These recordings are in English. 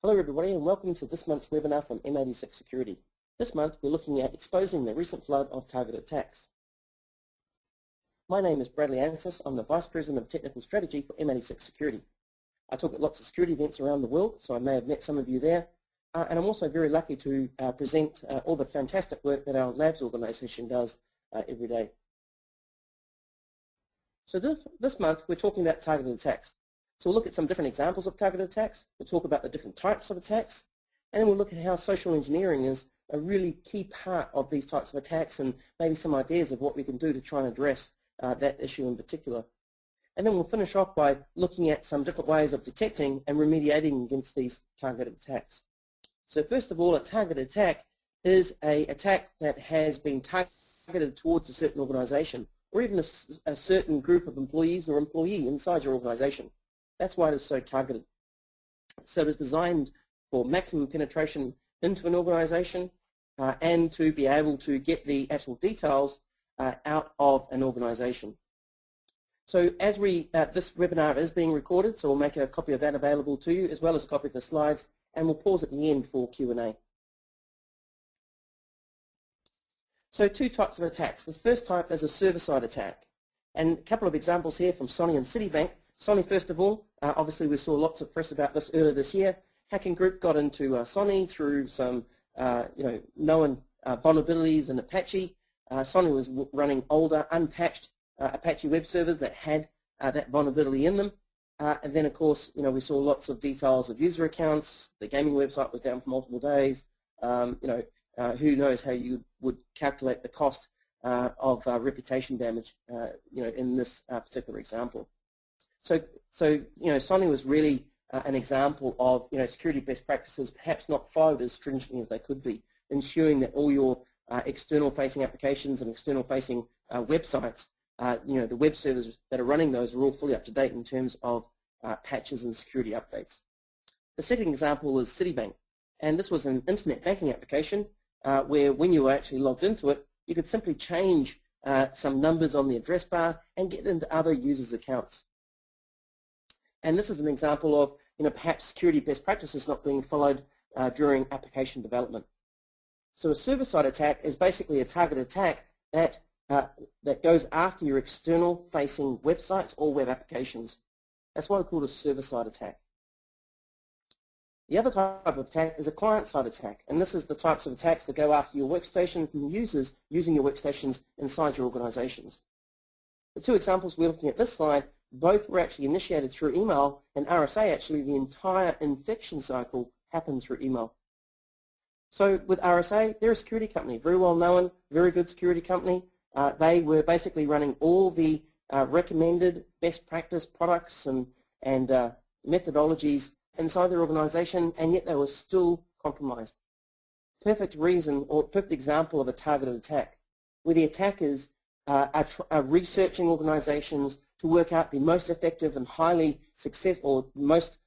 Hello everybody and welcome to this month's webinar from M86 Security. This month we're looking at exposing the recent flood of targeted attacks. My name is Bradley Ansis. I'm the Vice President of Technical Strategy for M86 Security. I talk at lots of security events around the world, so I may have met some of you there. And I'm also very lucky to present all the fantastic work that our labs organization does every day. So this month we're talking about targeted attacks. So we'll look at some different examples of targeted attacks, we'll talk about the different types of attacks, and then we'll look at how social engineering is a really key part of these types of attacks and maybe some ideas of what we can do to try and address that issue in particular. And then we'll finish off by looking at some different ways of detecting and remediating against these targeted attacks. So first of all, a targeted attack is an attack that has been targeted towards a certain organization or even a certain group of employees or employee inside your organization. That's why it is so targeted. So it is designed for maximum penetration into an organization and to be able to get the actual details out of an organization. So as this webinar is being recorded, so we'll make a copy of that available to you as well as a copy of the slides, and we'll pause at the end for Q&A. So two types of attacks. The first type is a server-side attack. And a couple of examples here from Sony and Citibank. Sony, first of all, obviously we saw lots of press about this earlier this year. Hacking group got into Sony through some known vulnerabilities in Apache. Sony was running older, unpatched Apache web servers that had that vulnerability in them. And then, of course, we saw lots of details of user accounts. The gaming website was down for multiple days. Who knows how you would calculate the cost of reputation damage, in this particular example. So Sony was really an example of, security best practices perhaps not followed as stringently as they could be, ensuring that all your external-facing applications and external-facing websites, the web servers that are running those are all fully up to date in terms of patches and security updates. The second example is Citibank, and this was an internet banking application where when you were actually logged into it, you could simply change some numbers on the address bar and get into other users' accounts. And this is an example of, perhaps security best practices not being followed during application development. So a server-side attack is basically a targeted attack that goes after your external-facing websites or web applications. That's why we call it a server-side attack. The other type of attack is a client-side attack, and this is the types of attacks that go after your workstations and users using your workstations inside your organizations. The two examples we're looking at this slide, both were actually initiated through email, and RSA actually the entire infection cycle happened through email. So with RSA, they're a security company, very well known, very good security company. They were basically running all the recommended best practice products and methodologies inside their organization, and yet they were still compromised. Perfect reason or perfect example of a targeted attack, where the attackers are researching organizations to work out the most effective and highly successful, or most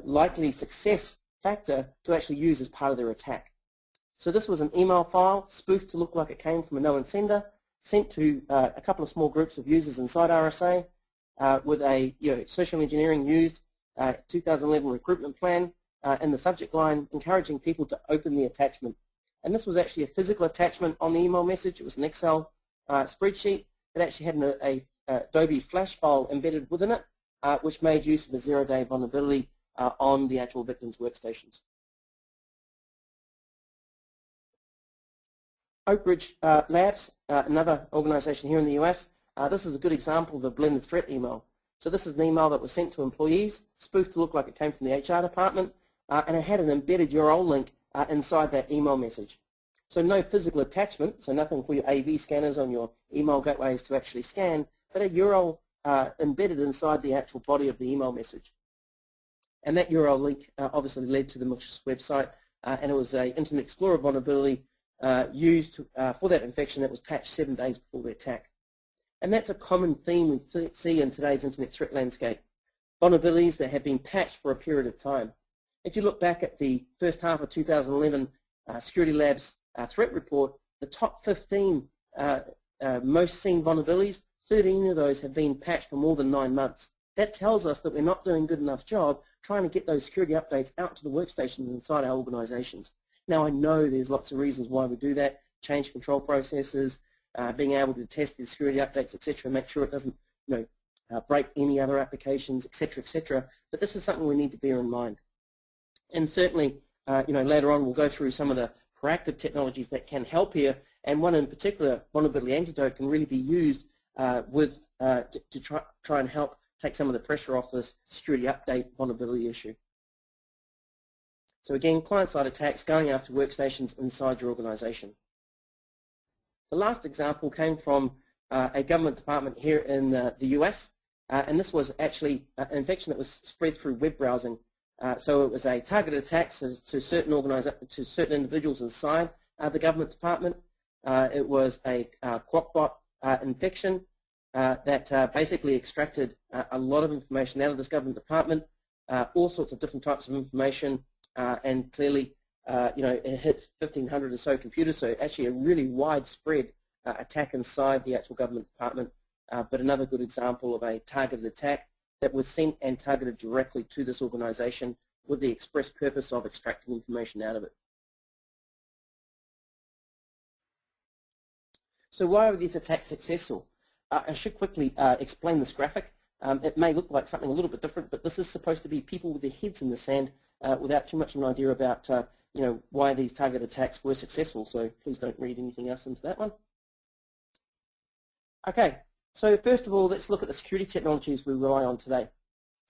likely success factor to actually use as part of their attack. So this was an email file spoofed to look like it came from a known sender, sent to a couple of small groups of users inside RSA with a social engineering used 2011 recruitment plan in the subject line, encouraging people to open the attachment. And this was actually a physical attachment on the email message. It was an Excel spreadsheet that actually had a Adobe Flash file embedded within it, which made use of a zero-day vulnerability on the actual victim's workstations. Oak Ridge Labs, another organization here in the US, this is a good example of a blended threat email. So this is an email that was sent to employees, spoofed to look like it came from the HR department, and it had an embedded URL link inside that email message. So no physical attachment, so nothing for your AV scanners on your email gateways to actually scan, but a URL embedded inside the actual body of the email message. And that URL link obviously led to the malicious website, and it was an Internet Explorer vulnerability used for that infection that was patched 7 days before the attack. And that's a common theme we see in today's internet threat landscape, vulnerabilities that have been patched for a period of time. If you look back at the first half of 2011 Security Labs threat report, the top 15 most seen vulnerabilities, 13 of those have been patched for more than 9 months. That tells us that we're not doing a good enough job trying to get those security updates out to the workstations inside our organizations. Now, I know there's lots of reasons why we do that, change control processes, being able to test the security updates, etc., make sure it doesn't break any other applications, etc., etc., but this is something we need to bear in mind. And certainly, later on we'll go through some of the proactive technologies that can help here, and one in particular, vulnerability antidote, can really be used to try and help take some of the pressure off this security update vulnerability issue. So again, client-side attacks going after workstations inside your organization. The last example came from a government department here in the US, and this was actually an infection that was spread through web browsing. So it was a targeted attack to certain individuals inside the government department. It was a crockbot infection that basically extracted a lot of information out of this government department, all sorts of different types of information, and clearly, it hit 1,500 or so computers, so actually a really widespread attack inside the actual government department, but another good example of a targeted attack that was sent and targeted directly to this organization with the express purpose of extracting information out of it. So why were these attacks successful? I should quickly explain this graphic. It may look like something a little bit different, but this is supposed to be people with their heads in the sand without too much of an idea about why these target attacks were successful. So please don't read anything else into that one. Okay, so first of all, let's look at the security technologies we rely on today.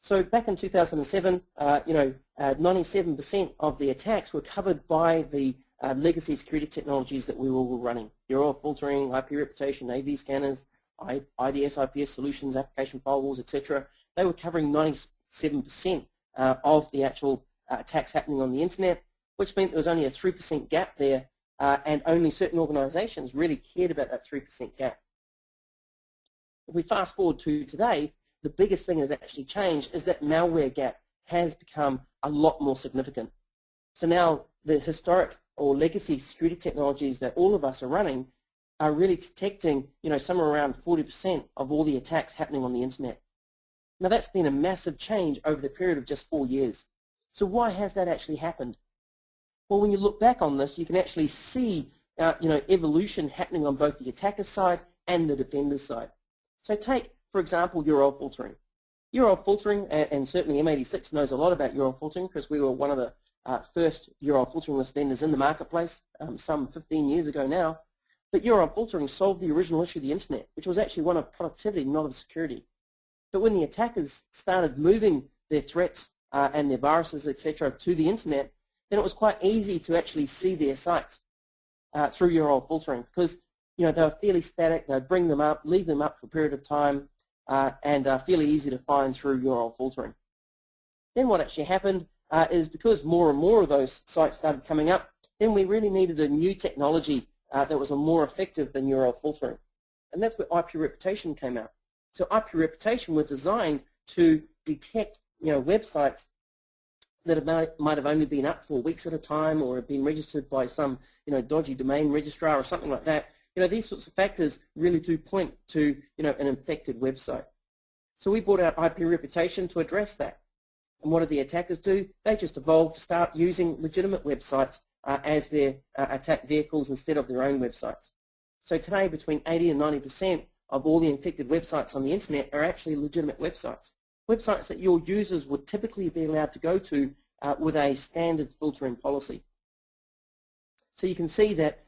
So back in 2007, 97% of the attacks were covered by the legacy security technologies that we were running: URL filtering, IP reputation, AV scanners, IDS, IPS solutions, application firewalls, etc. They were covering 97% of the actual attacks happening on the internet, which meant there was only a 3% gap there, and only certain organizations really cared about that 3% gap. If we fast forward to today, the biggest thing that's actually changed is that malware gap has become a lot more significant. So now the historic or legacy security technologies that all of us are running are really detecting, somewhere around 40% of all the attacks happening on the internet. Now that's been a massive change over the period of just 4 years. So why has that actually happened? Well, when you look back on this, you can actually see, evolution happening on both the attacker side and the defender side. So take, for example, URL filtering. URL filtering, and certainly M86 knows a lot about URL filtering because we were one of the first URL filtering list vendors in the marketplace some 15 years ago now. But URL filtering solved the original issue of the internet, which was actually one of productivity, not of security. But when the attackers started moving their threats and their viruses, etc., to the internet, then it was quite easy to actually see their sites through URL filtering because they were fairly static. They'd bring them up, leave them up for a period of time, and fairly easy to find through URL filtering. Then what actually happened is because more and more of those sites started coming up, then we really needed a new technology that was more effective than URL filtering. And that's where IP reputation came out. So IP reputation was designed to detect websites that might have only been up for weeks at a time or have been registered by some dodgy domain registrar or something like that. These sorts of factors really do point to an infected website. So we brought out IP reputation to address that. And what did the attackers do? They just evolved to start using legitimate websites as their attack vehicles instead of their own websites. So today, between 80 and 90% of all the infected websites on the internet are actually legitimate websites. Websites that your users would typically be allowed to go to with a standard filtering policy. So you can see that,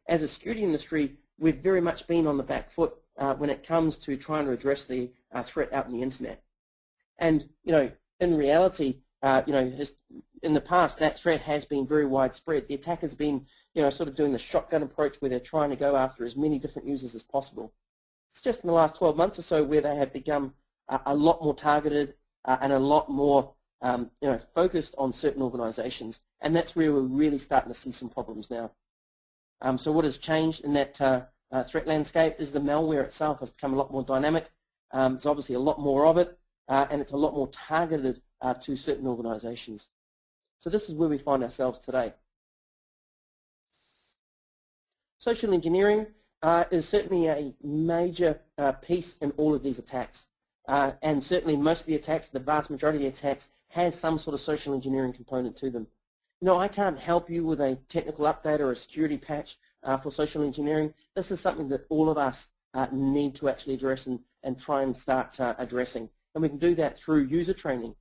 as a security industry, we've very much been on the back foot when it comes to trying to address the threat out in the internet. And, in reality, in the past, that threat has been very widespread. The attack has been, sort of doing the shotgun approach where they're trying to go after as many different users as possible. It's just in the last 12 months or so where they have become a lot more targeted and a lot more, focused on certain organizations. And that's where we're really starting to see some problems now. So what has changed in that threat landscape is the malware itself has become a lot more dynamic. It's obviously a lot more of it, and it's a lot more targeted to certain organizations. So this is where we find ourselves today. Social engineering is certainly a major piece in all of these attacks. And certainly most of the attacks, the vast majority of the attacks, has some sort of social engineering component to them. I can't help you with a technical update or a security patch for social engineering. This is something that all of us need to actually address and try and start addressing. And we can do that through user training.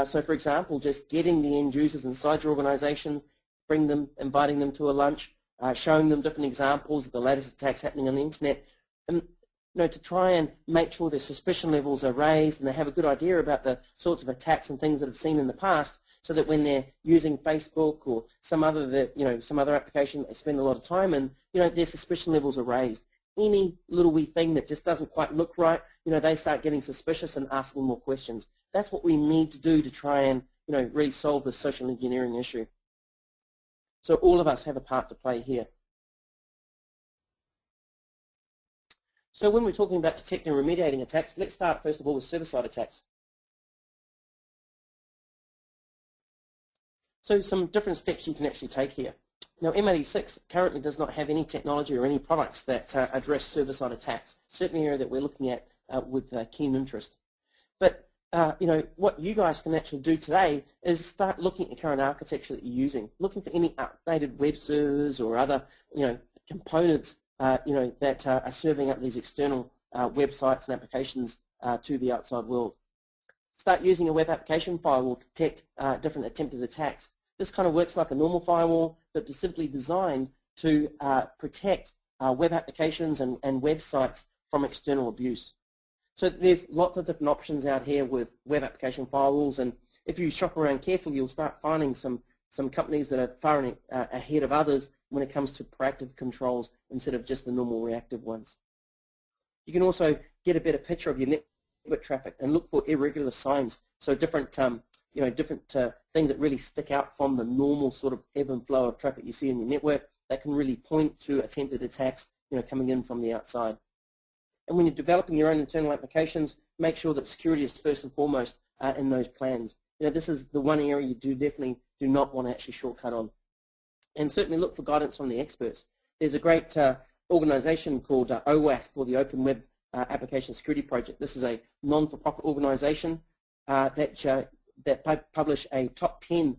So for example, just getting the end users inside your organizations, inviting them to a lunch, showing them different examples of the latest attacks happening on the internet, and to try and make sure their suspicion levels are raised and they have a good idea about the sorts of attacks and things that they've seen in the past, so that when they're using Facebook or some other application they spend a lot of time in, their suspicion levels are raised. Any little wee thing that just doesn't quite look right, they start getting suspicious and asking more questions. That's what we need to do to try and really solve the social engineering issue. So all of us have a part to play here. So when we're talking about detecting and remediating attacks, let's start first of all with server-side attacks. So some different steps you can actually take here. Now M86 currently does not have any technology or any products that address server-side attacks, certainly an area that we're looking at with keen interest. But what you guys can actually do today is start looking at the current architecture that you're using, looking for any updated web servers or other components that are serving up these external websites and applications to the outside world. Start using a web application firewall to detect different attempted attacks. This kind of works like a normal firewall, but specifically designed to protect web applications and websites from external abuse. So there's lots of different options out here with web application firewalls, and if you shop around carefully, you'll start finding some companies that are far ahead of others when it comes to proactive controls instead of just the normal reactive ones. You can also get a better picture of your network traffic and look for irregular signs, so different things that really stick out from the normal sort of ebb and flow of traffic you see in your network that can really point to attempted attacks coming in from the outside. And when you're developing your own internal applications, make sure that security is first and foremost in those plans. This is the one area you definitely do not want to actually shortcut on. And certainly look for guidance from the experts. There's a great organization called OWASP, or the Open Web Application Security Project. This is a non-for-profit organization that publish a top 10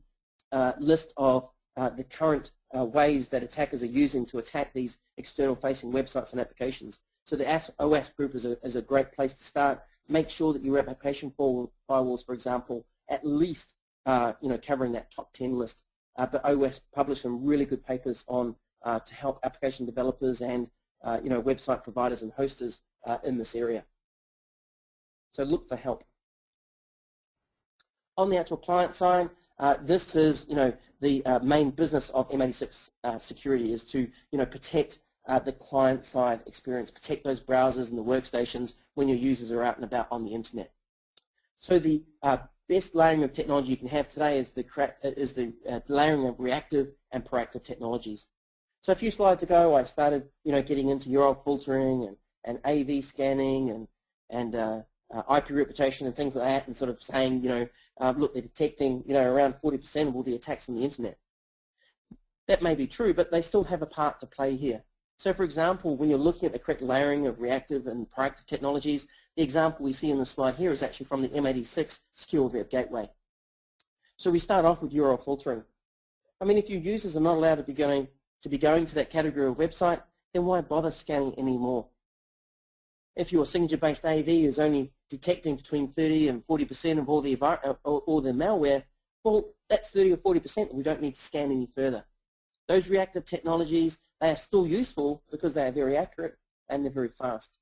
list of the current ways that attackers are using to attack these external-facing websites and applications. So the OWASP group is a great place to start. Make sure that your application firewalls, for example, at least covering that top 10 list. But OWASP published some really good papers on to help application developers and website providers and hosters in this area. So look for help. On the actual client side, this is the main business of M86 security, is to protect the client side experience, protect those browsers and the workstations when your users are out and about on the internet. So the best layering of technology you can have today is the layering of reactive and proactive technologies. So a few slides ago, I started getting into URL filtering and AV scanning and IP reputation and things like that, and sort of saying look, they're detecting around 40% of all the attacks on the internet. That may be true, but they still have a part to play here. So for example, when you're looking at the correct layering of reactive and proactive technologies, the example we see in the slide here is actually from the M86 Secure Web Gateway. So we start off with URL filtering. I mean, if your users are not allowed to be going to that category of website, then why bother scanning anymore? If your signature-based AV is only detecting between 30 and 40% of all the malware, well, that's 30 or 40% that we don't need to scan any further. Those reactive technologies, they are still useful because they are very accurate and they're very fast.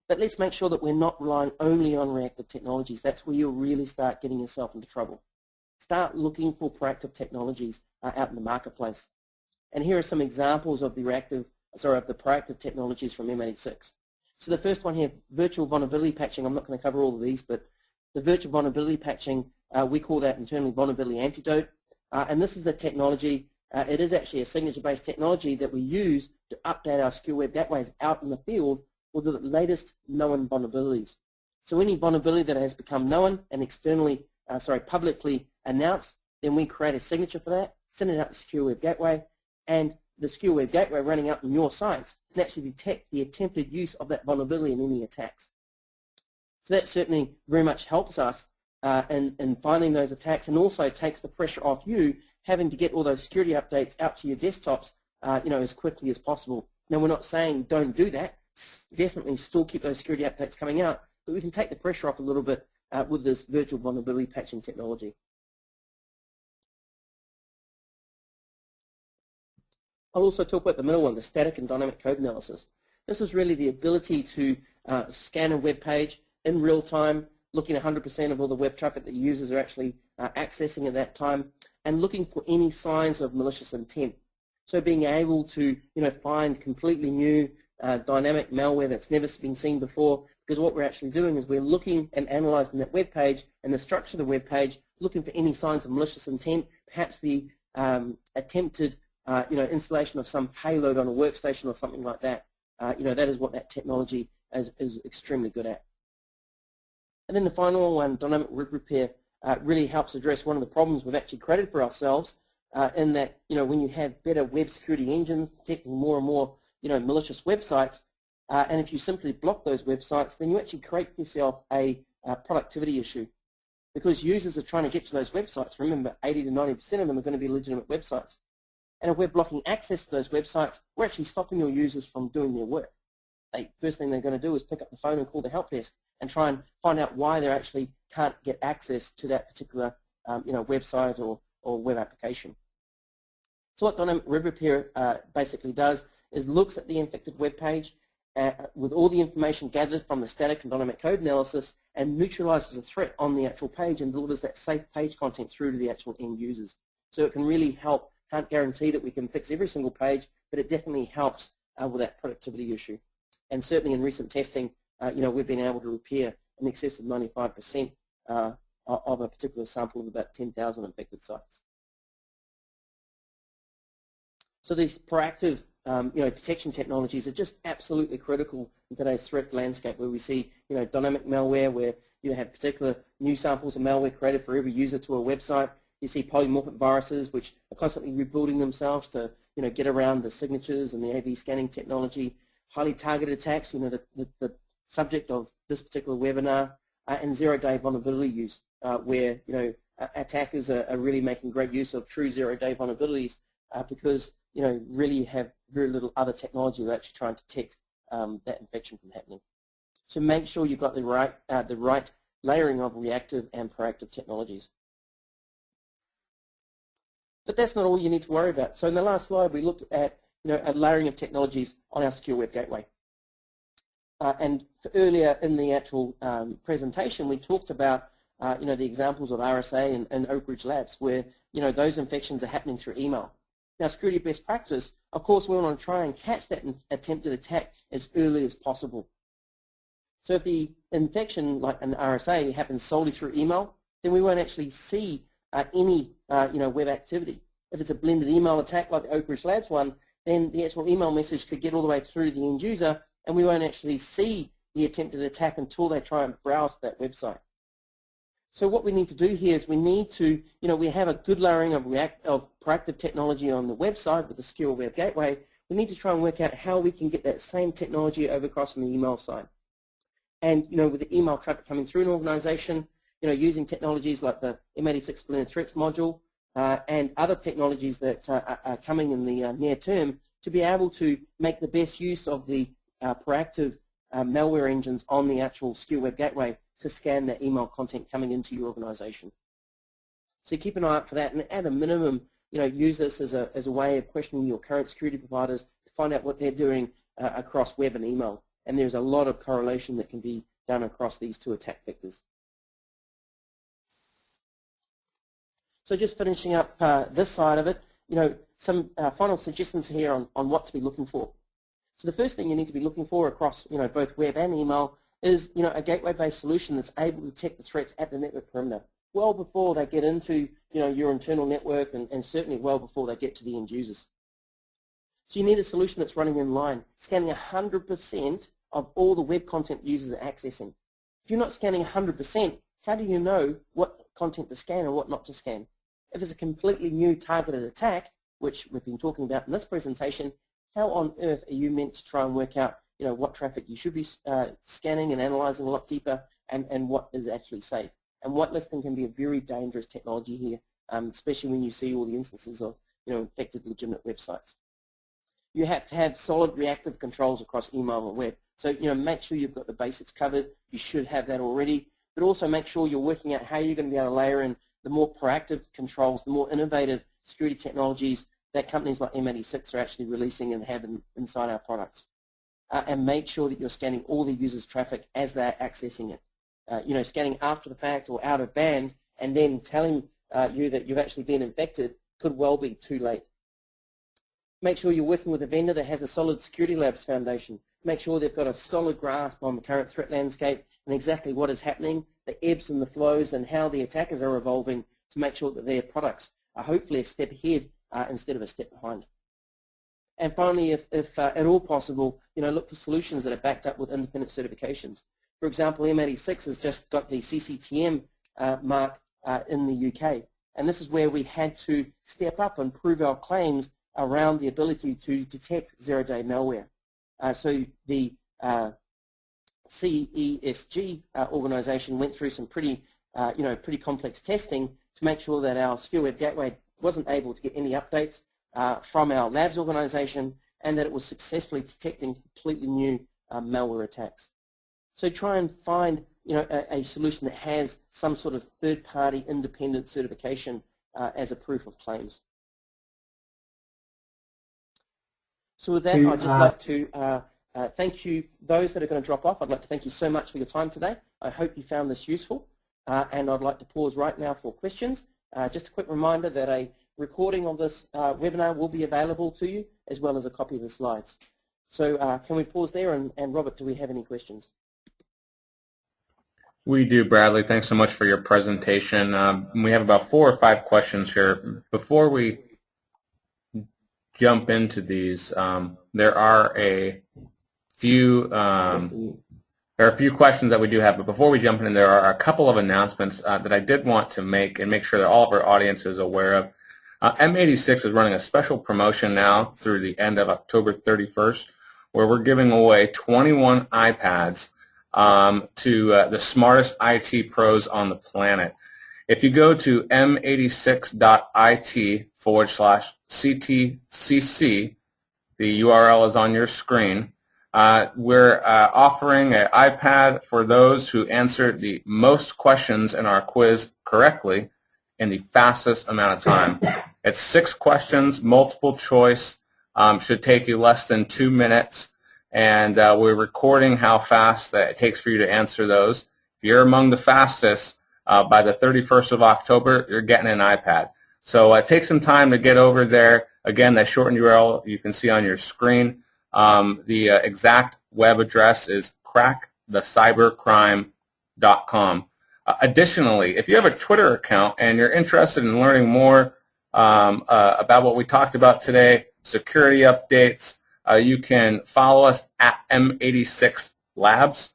But let's make sure that we're not relying only on reactive technologies. That's where you'll really start getting yourself into trouble. Start looking for proactive technologies out in the marketplace. And here are some examples of the proactive technologies from M86. So the first one here, virtual vulnerability patching. I'm not going to cover all of these, but the virtual vulnerability patching, we call that internally vulnerability antidote. And this is the technology. It is actually a signature-based technology that we use to update our secure web gateways out in the field with the latest known vulnerabilities. So any vulnerability that has become known and publicly announced, then we create a signature for that, send it out to the secure web gateway, and the secure web gateway running out on your sites can actually detect the attempted use of that vulnerability in any attacks. So that certainly very much helps us in finding those attacks, and also takes the pressure off you having to get all those security updates out to your desktops as quickly as possible. Now, we're not saying don't do that. Definitely still keep those security updates coming out, but we can take the pressure off a little bit with this virtual vulnerability patching technology. I'll also talk about the middle one, the static and dynamic code analysis. This is really the ability to scan a web page in real time, looking at 100% of all the web traffic that users are actually accessing at that time, and looking for any signs of malicious intent. So being able to find completely new dynamic malware that's never been seen before, because what we're actually doing is we're looking and analyzing that web page and the structure of the web page, looking for any signs of malicious intent, perhaps the attempted installation of some payload on a workstation or something like that. That is what that technology is extremely good at. And then the final one, dynamic web repair, really helps address one of the problems we've actually created for ourselves in that, when you have better web security engines detecting more and more, malicious websites, and if you simply block those websites, then you actually create yourself a productivity issue, because users are trying to get to those websites. Remember, 80 to 90% of them are going to be legitimate websites. And if we're blocking access to those websites, we're actually stopping your users from doing their work. First thing they're going to do is pick up the phone and call the help desk and try and find out why they actually can't get access to that particular website or web application. So what dynamic web repair basically does is looks at the infected web page with all the information gathered from the static and dynamic code analysis and neutralizes a threat on the actual page and delivers that safe page content through to the actual end users. So it can really help. Can't guarantee that we can fix every single page, but it definitely helps with that productivity issue. And certainly in recent testing, we've been able to repair in excess of 95% of a particular sample of about 10,000 infected sites. So these proactive detection technologies are just absolutely critical in today's threat landscape, where we see dynamic malware, where you have particular new samples of malware created for every user to a website. You see polymorphic viruses, which are constantly rebuilding themselves to get around the signatures and the AV scanning technology. Highly targeted attacks, the subject of this particular webinar, and zero-day vulnerability use, where attackers are really making great use of true zero-day vulnerabilities because really you have very little other technology to actually try and detect that infection from happening. So make sure you've got the right layering of reactive and proactive technologies. But that's not all you need to worry about. So in the last slide, we looked at a layering of technologies on our secure web gateway. And earlier in the actual presentation, we talked about the examples of RSA and Oak Ridge Labs, where those infections are happening through email. Now, security best practice, of course, we want to try and catch that attempted attack as early as possible. So if the infection, like an RSA, happens solely through email, then we won't actually see any web activity. If it's a blended email attack like the Oak Ridge Labs one, then the actual email message could get all the way through to the end user, and we won't actually see the attempted attack until they try and browse that website. So what we need to do here is we need to, we have a good layering of proactive technology on the website with the secure web gateway. We need to try and work out how we can get that same technology over across on the email side. And with the email traffic coming through an organization, using technologies like the M86 Blended Threats module and other technologies that are coming in the near term, to be able to make the best use of the proactive malware engines on the actual secure web gateway to scan that email content coming into your organization. So keep an eye out for that, and at a minimum, use this as a way of questioning your current security providers to find out what they're doing across web and email. And there's a lot of correlation that can be done across these two attack vectors. So just finishing up this side of it, some final suggestions here on what to be looking for. So the first thing you need to be looking for across both web and email is a gateway-based solution that's able to detect the threats at the network perimeter, well before they get into your internal network, and certainly well before they get to the end users. So you need a solution that's running in line, scanning 100% of all the web content users are accessing. If you're not scanning 100%, how do you know what content to scan and what not to scan? If it's a completely new targeted attack, which we've been talking about in this presentation, how on earth are you meant to try and work out what traffic you should be scanning and analyzing a lot deeper, and what is actually safe? And whitelisting can be a very dangerous technology here, especially when you see all the instances of infected legitimate websites. You have to have solid reactive controls across email and web. So make sure you've got the basics covered. You should have that already. But also make sure you're working out how you're going to be able to layer in the more proactive controls, the more innovative security technologies that companies like M86 are actually releasing and have inside our products. And make sure that you're scanning all the users' traffic as they're accessing it. Scanning after the fact or out of band and then telling you that you've actually been infected could well be too late. Make sure you're working with a vendor that has a solid security labs foundation. Make sure they've got a solid grasp on the current threat landscape and exactly what is happening, the ebbs and the flows, and how the attackers are evolving to make sure that their products are hopefully a step ahead instead of a step behind. And finally, if at all possible, look for solutions that are backed up with independent certifications. For example, M86 has just got the CCTM mark in the UK, and this is where we had to step up and prove our claims around the ability to detect zero-day malware. So the CESG organization went through some pretty complex testing to make sure that our Secure Web Gateway wasn't able to get any updates from our labs organization, and that it was successfully detecting completely new malware attacks. So try and find a solution that has some sort of third-party independent certification as a proof of claims. So with that, I'd just like to thank you, those that are going to drop off. I'd like to thank you so much for your time today. I hope you found this useful, and I'd like to pause right now for questions. Just a quick reminder that a recording of this webinar will be available to you, as well as a copy of the slides. So can we pause there, and Robert, do we have any questions? We do, Bradley. Thanks so much for your presentation. We have about 4 or 5 questions here. Before we jump into these, there are a few questions that we do have, but before we jump in, there are a couple of announcements that I did want to make and make sure that all of our audience is aware of. M86 is running a special promotion now through the end of October 31st, where we're giving away 21 iPads to the smartest IT pros on the planet. If you go to m86.it/CTCC, the URL is on your screen, we're offering an iPad for those who answered the most questions in our quiz correctly in the fastest amount of time. It's 6 questions, multiple choice, should take you less than 2 minutes, and we're recording how fast it takes for you to answer those. If you're among the fastest, by the 31st of October, you're getting an iPad. So take some time to get over there. Again, that shortened URL you can see on your screen. The exact web address is crackthecybercrime.com. Additionally, if you have a Twitter account and you're interested in learning more about what we talked about today, security updates, you can follow us at M86 Labs.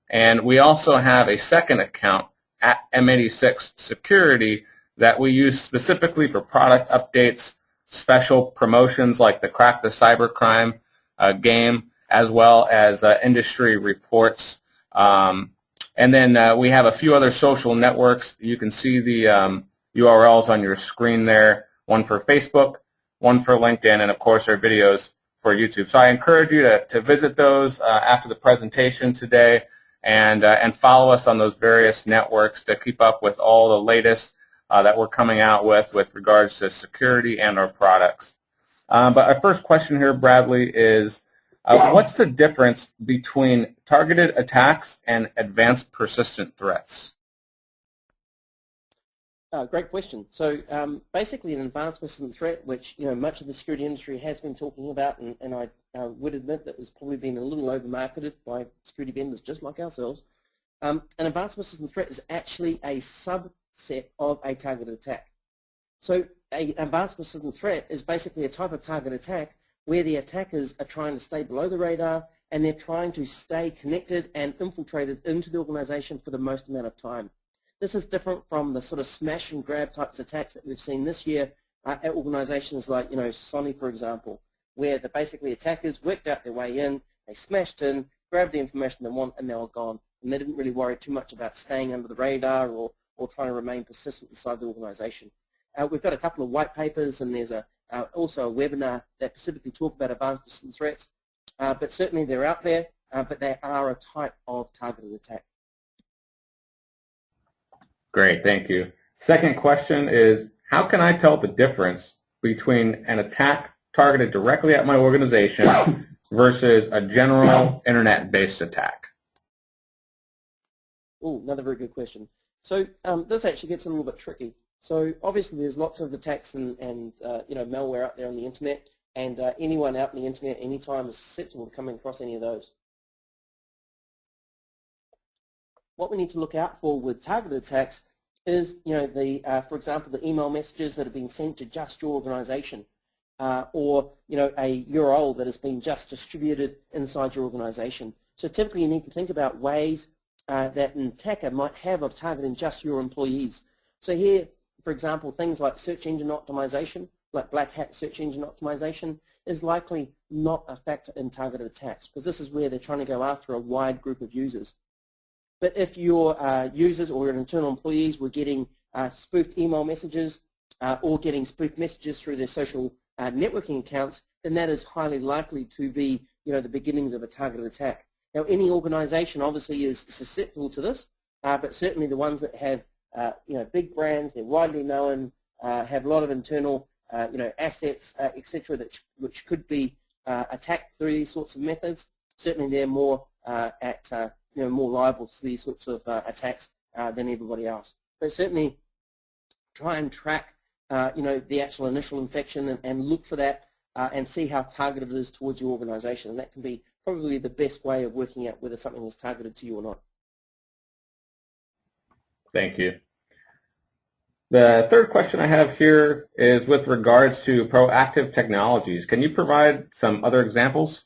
And we also have a second account at M86 Security that we use specifically for product updates, special promotions like the Crack the Cybercrime game, as well as industry reports. And then we have a few other social networks. You can see the URLs on your screen there, one for Facebook, one for LinkedIn, and of course our videos for YouTube. So I encourage you to visit those after the presentation today, and follow us on those various networks to keep up with all the latest that we're coming out with regards to security and our products. But our first question here, Bradley, is what's the difference between targeted attacks and advanced persistent threats? Great question. So basically an advanced persistent threat, which much of the security industry has been talking about, and I would admit that was probably been a little over-marketed by security vendors just like ourselves. An advanced persistent threat is actually a subset of a targeted attack. So an advanced persistent threat is basically a type of target attack where the attackers are trying to stay below the radar, and they're trying to stay connected and infiltrated into the organization for the most amount of time. This is different from the sort of smash and grab types of attacks that we've seen this year at organizations like, Sony, for example, where the basically attackers worked out their way in, they smashed in, grabbed the information they want, and they were gone. And they didn't really worry too much about staying under the radar or or trying to remain persistent inside the organization. We've got a couple of white papers, and there's also a webinar that specifically talk about advanced persistent threats, but certainly they're out there, but they are a type of targeted attack. Great, thank you. Second question is, how can I tell the difference between an attack targeted directly at my organization versus a general internet-based attack? Oh, another very good question. So this actually gets a little bit tricky. So obviously there's lots of attacks and malware out there on the internet, and anyone out on the internet anytime is susceptible to coming across any of those. What we need to look out for with targeted attacks is, for example, the email messages that have been sent to just your organization, or a URL that has been just distributed inside your organization. So typically you need to think about ways that an attacker might have of targeting just your employees. So here, for example, things like search engine optimization, like black hat search engine optimization, is likely not a factor in targeted attacks, because this is where they're trying to go after a wide group of users. But if your users or your internal employees were getting spoofed email messages or getting spoofed messages through their social networking accounts, then that is highly likely to be the beginnings of a targeted attack. Now, any organization obviously is susceptible to this, but certainly the ones that have big brands, they're widely known, have a lot of internal assets, etc., which could be attacked through these sorts of methods. Certainly they're more more liable to these sorts of attacks than everybody else. But certainly try and track the actual initial infection and look for that and see how targeted it is towards your organization. And that can be probably the best way of working out whether something was targeted to you or not. Thank you. The third question I have here is with regards to proactive technologies. Can you provide some other examples?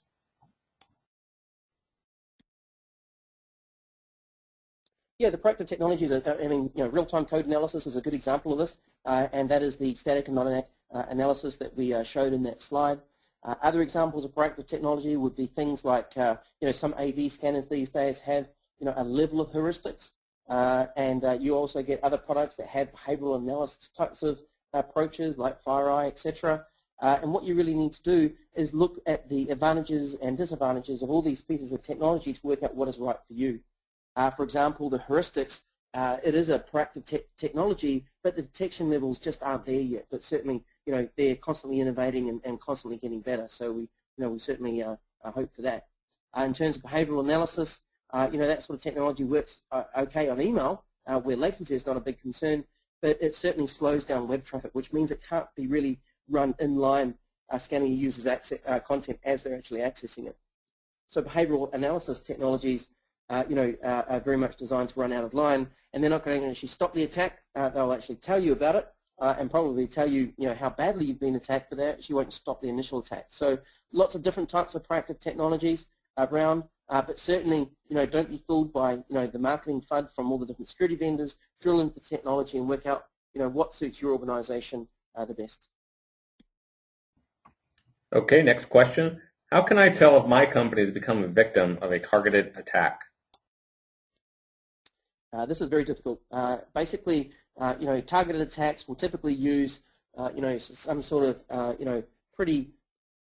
Yeah, the proactive technologies, real-time code analysis is a good example of this, and that is the static and dynamic analysis that we showed in that slide. Other examples of proactive technology would be things like, some AV scanners these days have, a level of heuristics, and you also get other products that have behavioral analysis types of approaches like FireEye, etc. And what you really need to do is look at the advantages and disadvantages of all these pieces of technology to work out what is right for you. For example, the heuristics, it is a proactive technology, but the detection levels just aren't there yet. But certainly, they're constantly innovating and constantly getting better. So we certainly hope for that. In terms of behavioral analysis, that sort of technology works okay on email, where latency is not a big concern, but it certainly slows down web traffic, which means it can't be really run inline scanning a user's content as they're actually accessing it. So behavioral analysis technologies are very much designed to run out of line, and they're not going to actually stop the attack. They'll actually tell you about it and probably tell you, how badly you've been attacked, but they actually won't stop the initial attack. So lots of different types of proactive technologies around, but certainly, don't be fooled by, the marketing FUD from all the different security vendors. Drill into the technology and work out, what suits your organization the best. Okay, next question. How can I tell if my company has become a victim of a targeted attack? This is very difficult. Basically, targeted attacks will typically use, some sort of, pretty,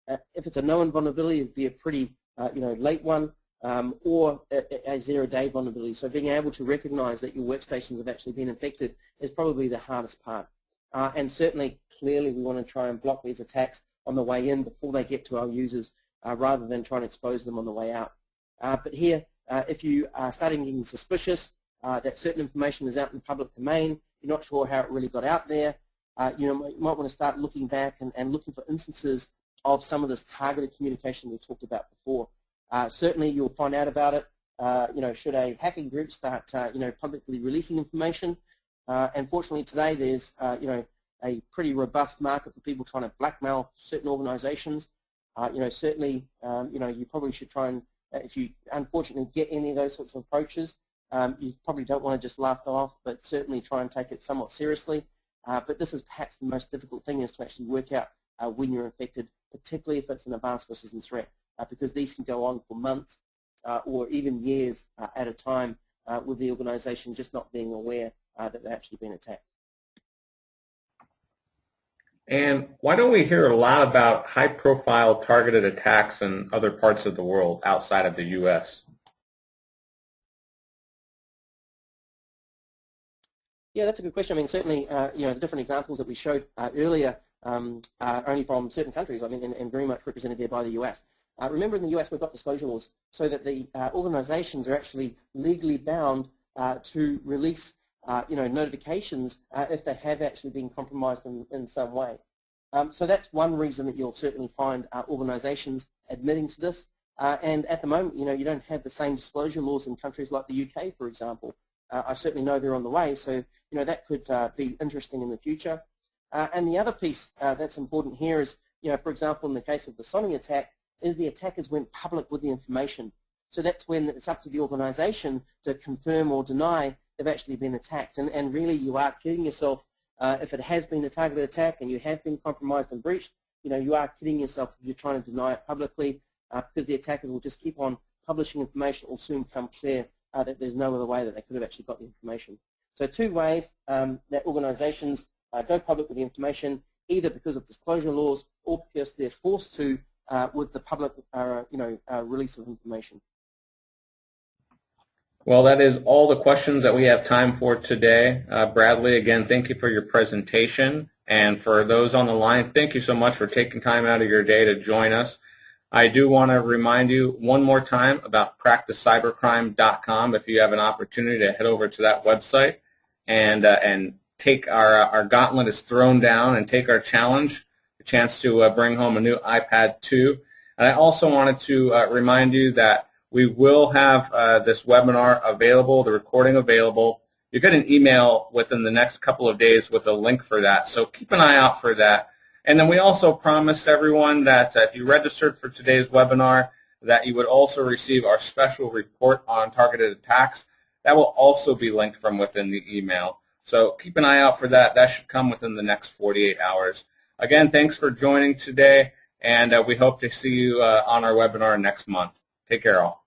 if it's a known vulnerability, it would be a pretty, late one, or a zero-day vulnerability. So being able to recognize that your workstations have actually been infected is probably the hardest part. And certainly, clearly, we want to try and block these attacks on the way in before they get to our users, rather than trying to expose them on the way out. But here, if you are starting getting suspicious that certain information is out in the public domain, you're not sure how it really got out there, you might want to start looking back and looking for instances of some of this targeted communication we talked about before. Certainly, you'll find out about it, should a hacking group start, publicly releasing information. Unfortunately, today there's, a pretty robust market for people trying to blackmail certain organizations. Certainly, you probably should try and, if you unfortunately get any of those sorts of approaches, you probably don't want to just laugh it off, but certainly try and take it somewhat seriously. But this is perhaps the most difficult thing, is to actually work out when you're infected, particularly if it's an advanced persistent threat, because these can go on for months or even years at a time with the organization just not being aware that they've actually been attacked. And why don't we hear a lot about high-profile targeted attacks in other parts of the world outside of the U.S.? Yeah, that's a good question. I mean, certainly, the different examples that we showed earlier are only from certain countries, I mean, and very much represented there by the US. Remember, in the US, we've got disclosure laws so that the organizations are actually legally bound to release, notifications if they have actually been compromised in some way. So that's one reason that you'll certainly find organizations admitting to this. And at the moment, you don't have the same disclosure laws in countries like the UK, for example. I certainly know they're on the way, so that could be interesting in the future. And the other piece that's important here is, for example, in the case of the Sony attack, is the attackers went public with the information. So that's when it's up to the organization to confirm or deny they've actually been attacked. And really, you are kidding yourself if it has been a targeted attack and you have been compromised and breached. You are kidding yourself if you're trying to deny it publicly because the attackers will just keep on publishing information. It will soon become clear that there's no other way that they could have actually got the information. So two ways that organizations go public with the information, either because of disclosure laws or because they're forced to with the public release of information. Well, that is all the questions that we have time for today. Bradley, again, thank you for your presentation. And for those on the line, thank you so much for taking time out of your day to join us. I do want to remind you one more time about practicecybercrime.com. If you have an opportunity to head over to that website and take our gauntlet is thrown down and take our challenge, a chance to bring home a new iPad 2. And I also wanted to remind you that we will have this webinar available, the recording available. You get an email within the next couple of days with a link for that, so keep an eye out for that. And then we also promised everyone that if you registered for today's webinar, that you would also receive our special report on targeted attacks. That will also be linked from within the email. So keep an eye out for that. That should come within the next 48 hours. Again, thanks for joining today, and we hope to see you on our webinar next month. Take care, all.